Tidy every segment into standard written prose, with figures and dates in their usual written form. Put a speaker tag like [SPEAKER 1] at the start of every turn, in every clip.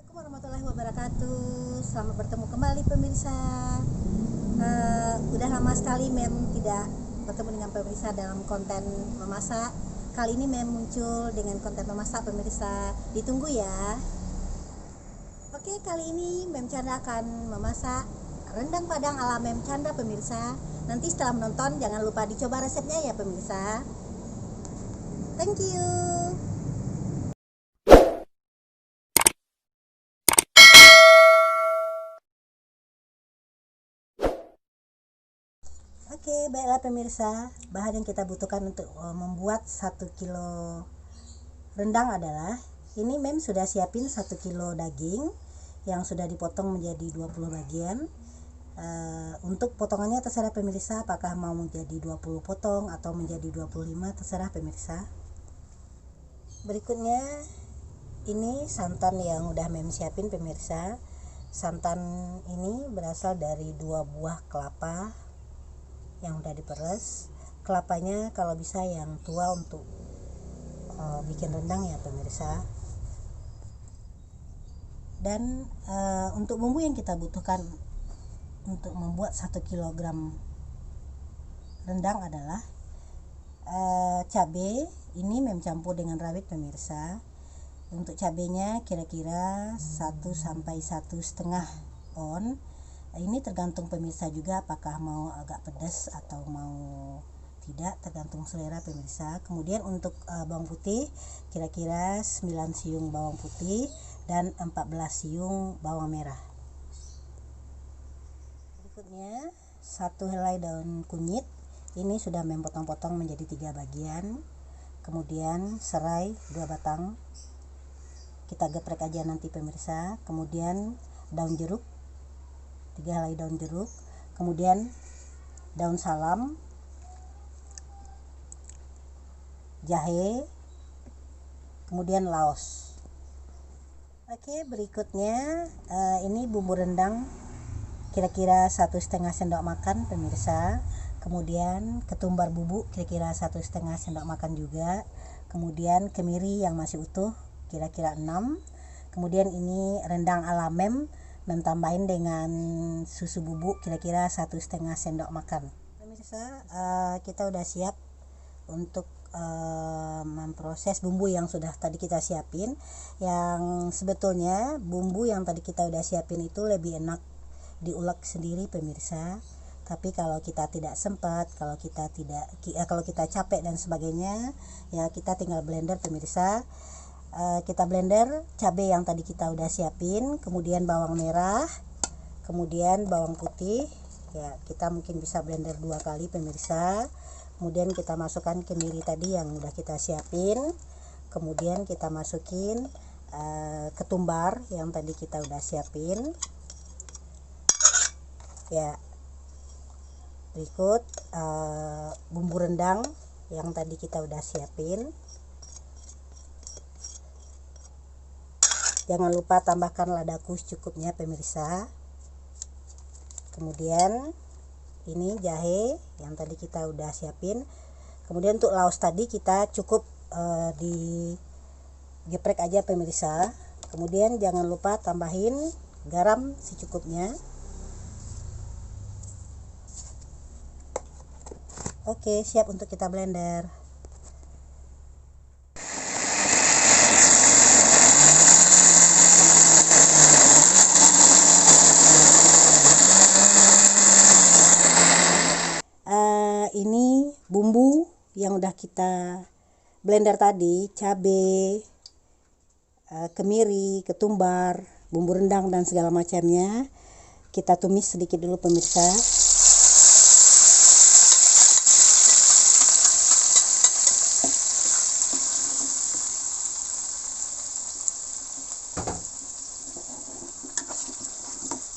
[SPEAKER 1] Assalamualaikum warahmatullahi wabarakatuh. Selamat bertemu kembali pemirsa. Udah lama sekali Mem tidak bertemu dengan pemirsa dalam konten memasak. Kali ini Mem muncul dengan konten memasak pemirsa. Ditunggu ya. Oke, kali ini Mem Chandra akan memasak rendang Padang ala Mem Chandra pemirsa. Nanti setelah menonton jangan lupa dicoba resepnya ya pemirsa. Thank you. Oke, baiklah pemirsa, bahan yang kita butuhkan untuk membuat 1 kilo rendang adalah ini Mem sudah siapin 1 kilo daging yang sudah dipotong menjadi 20 bagian. Untuk potongannya terserah pemirsa, apakah mau menjadi 20 potong atau menjadi 25, terserah pemirsa. Berikutnya ini santan yang udah Mem siapin pemirsa. Santan ini berasal dari 2 buah kelapa yang udah diperes. Kelapanya kalau bisa yang tua untuk bikin rendang ya pemirsa. Dan untuk bumbu yang kita butuhkan untuk membuat 1 kg rendang adalah cabai. Ini Mem campur dengan rawit pemirsa. Untuk cabainya kira-kira 1 sampai 1,5 on. Ini tergantung pemirsa juga apakah mau agak pedas atau mau tidak, tergantung selera pemirsa. Kemudian untuk bawang putih kira-kira 9 siung bawang putih dan 14 siung bawang merah. Berikutnya 1 helai daun kunyit. Ini sudah Mem potong-potong menjadi 3 bagian. Kemudian serai 2 batang. Kita geprek aja nanti pemirsa. Kemudian daun jeruk 3 helai daun jeruk, kemudian daun salam, jahe, kemudian laos. Oke, berikutnya ini bumbu rendang kira-kira 1,5 sendok makan pemirsa. Kemudian ketumbar bubuk kira-kira 1,5 sendok makan juga. Kemudian kemiri yang masih utuh kira-kira 6. Kemudian ini rendang ala Mem tambahin dengan susu bubuk kira-kira 1,5 sendok makan. Pemirsa, kita udah siap untuk memproses bumbu yang sudah tadi kita siapin. Yang sebetulnya bumbu yang tadi kita udah siapin itu lebih enak diulek sendiri pemirsa. Tapi kalau kita tidak sempat, kalau kita capek dan sebagainya, ya kita tinggal blender pemirsa. Kita blender cabai yang tadi kita udah siapin, kemudian bawang merah, kemudian bawang putih ya, kita mungkin bisa blender 2 kali pemirsa. Kemudian kita masukkan kemiri tadi yang udah kita siapin, kemudian kita masukin ketumbar yang tadi kita udah siapin ya. Berikut bumbu rendang yang tadi kita udah siapin. Jangan lupa tambahkan lada kus cukupnya pemirsa. Kemudian ini jahe yang tadi kita udah siapin. Kemudian untuk laos tadi kita cukup digeprek aja pemirsa. Kemudian jangan lupa tambahin garam secukupnya. Oke, siap untuk kita blender. Ini bumbu yang udah kita blender tadi, cabai, kemiri, ketumbar, bumbu rendang dan segala macamnya. Kita tumis sedikit dulu pemirsa.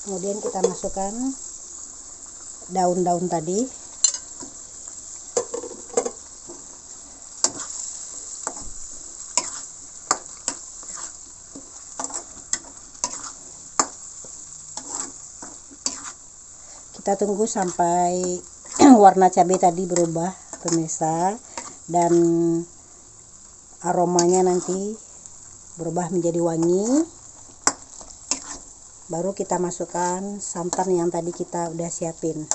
[SPEAKER 1] Kemudian kita masukkan daun-daun tadi. Kita tunggu sampai warna cabai tadi berubah pemirsa, dan aromanya nanti berubah menjadi wangi. baru kita masukkan santan yang tadi kita udah siapin.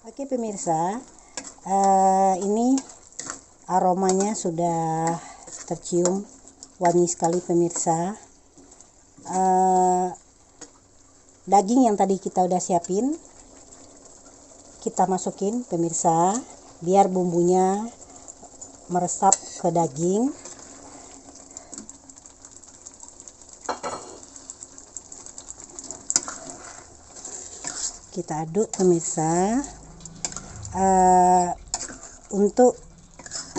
[SPEAKER 1] Oke pemirsa, ini aromanya sudah tercium, wangi sekali pemirsa. Daging yang tadi kita udah siapin kita masukin pemirsa, biar bumbunya meresap ke daging. Kita aduk pemirsa. Untuk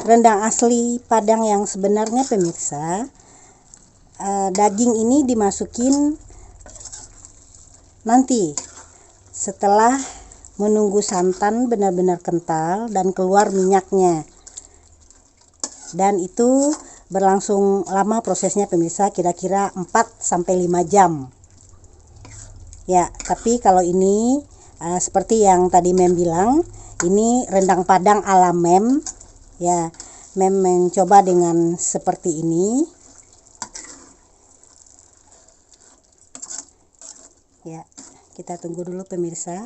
[SPEAKER 1] rendang asli Padang yang sebenarnya pemirsa, daging ini dimasukin nanti setelah menunggu santan benar-benar kental dan keluar minyaknya, dan itu berlangsung lama prosesnya pemirsa, kira-kira 4-5 jam ya. Tapi kalau ini seperti yang tadi Mem bilang, ini rendang Padang ala Mem ya. Mem mencoba dengan seperti ini ya. Kita tunggu dulu pemirsa.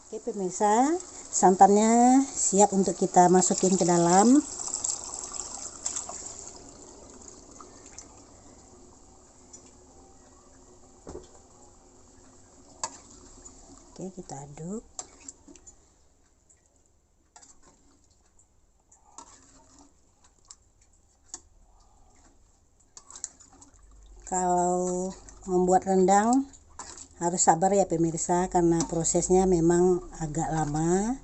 [SPEAKER 1] Oke pemirsa, santannya siap untuk kita masukin ke dalam. Oke, kita aduk. Kalau membuat rendang harus sabar ya pemirsa, karena prosesnya memang agak lama.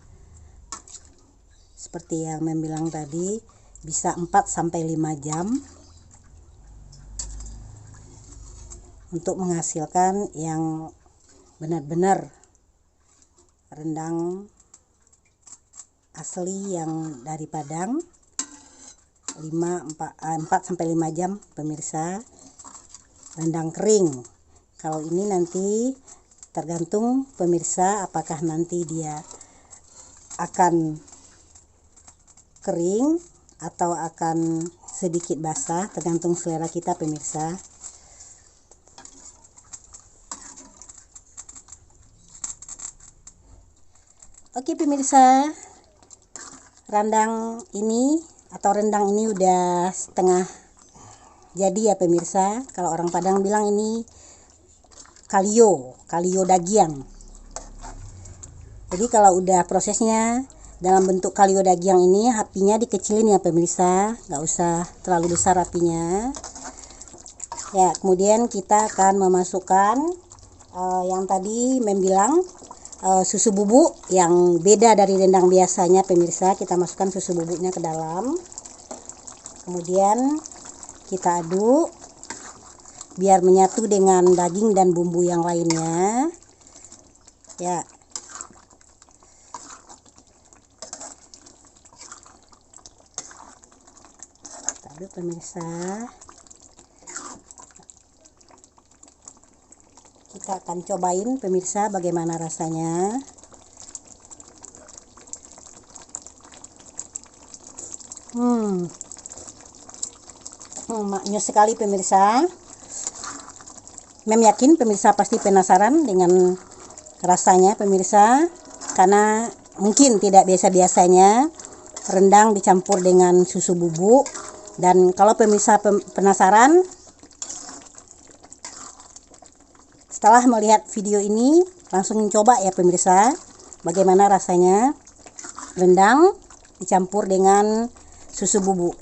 [SPEAKER 1] Seperti yang Mem bilang tadi, bisa 4-5 jam untuk menghasilkan yang benar-benar rendang asli yang dari Padang. 4-5 jam pemirsa, rendang kering. Kalau ini nanti tergantung pemirsa, apakah nanti dia akan kering atau akan sedikit basah, tergantung selera kita pemirsa. Oke pemirsa, rendang ini udah setengah jadi ya pemirsa. Kalau orang Padang bilang ini kalio dagiang. Jadi kalau udah prosesnya dalam bentuk kalio dagiang ini, apinya dikecilin ya pemirsa, nggak usah terlalu besar apinya ya. Kemudian kita akan memasukkan yang tadi Mem bilang, susu bubuk yang beda dari rendang biasanya pemirsa. Kita masukkan susu bubuknya ke dalam, kemudian kita aduk biar menyatu dengan daging dan bumbu yang lainnya ya. Kita aduk pemirsa. Kita akan cobain pemirsa bagaimana rasanya. Maknyus sekali pemirsa. Mem yakin pemirsa pasti penasaran dengan rasanya pemirsa, karena mungkin tidak biasa-biasanya rendang dicampur dengan susu bubuk. Dan kalau pemirsa penasaran, setelah melihat video ini langsung coba ya pemirsa, bagaimana rasanya rendang dicampur dengan susu bubuk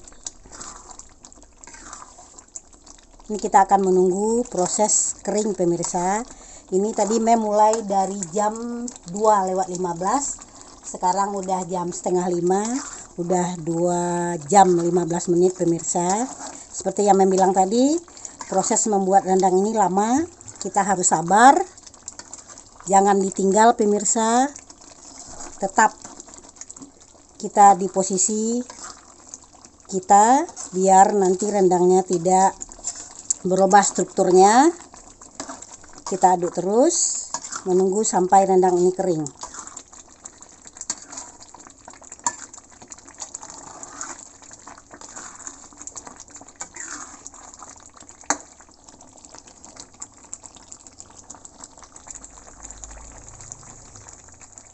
[SPEAKER 1] Ini kita akan menunggu proses kering pemirsa. Ini tadi mulai dari jam 2:15. Sekarang udah jam setengah 5. Udah 2 jam 15 menit pemirsa. Seperti yang bilang tadi, proses membuat rendang ini lama. Kita harus sabar. Jangan ditinggal pemirsa. Tetap kita di posisi kita biar nanti rendangnya tidak berubah strukturnya. Kita aduk terus menunggu sampai rendang ini kering.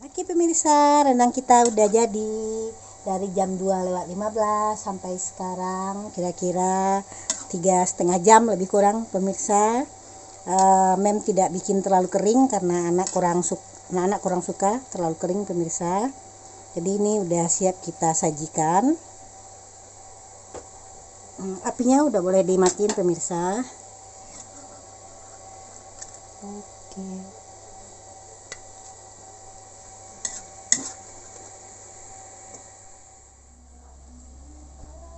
[SPEAKER 1] Oke pemirsa, rendang kita udah jadi. Dari jam 2:15 sampai sekarang kira-kira 3,5 jam lebih kurang pemirsa. Mem tidak bikin terlalu kering karena anak kurang suka terlalu kering pemirsa. Jadi ini udah siap kita sajikan. Apinya udah boleh dimatiin pemirsa. Oke.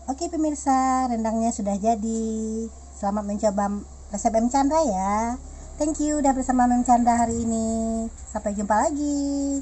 [SPEAKER 1] Oke pemirsa, rendangnya sudah jadi. Selamat mencoba resep Mem Chandra ya. Thank you udah bersama Mem Chandra hari ini. Sampai jumpa lagi.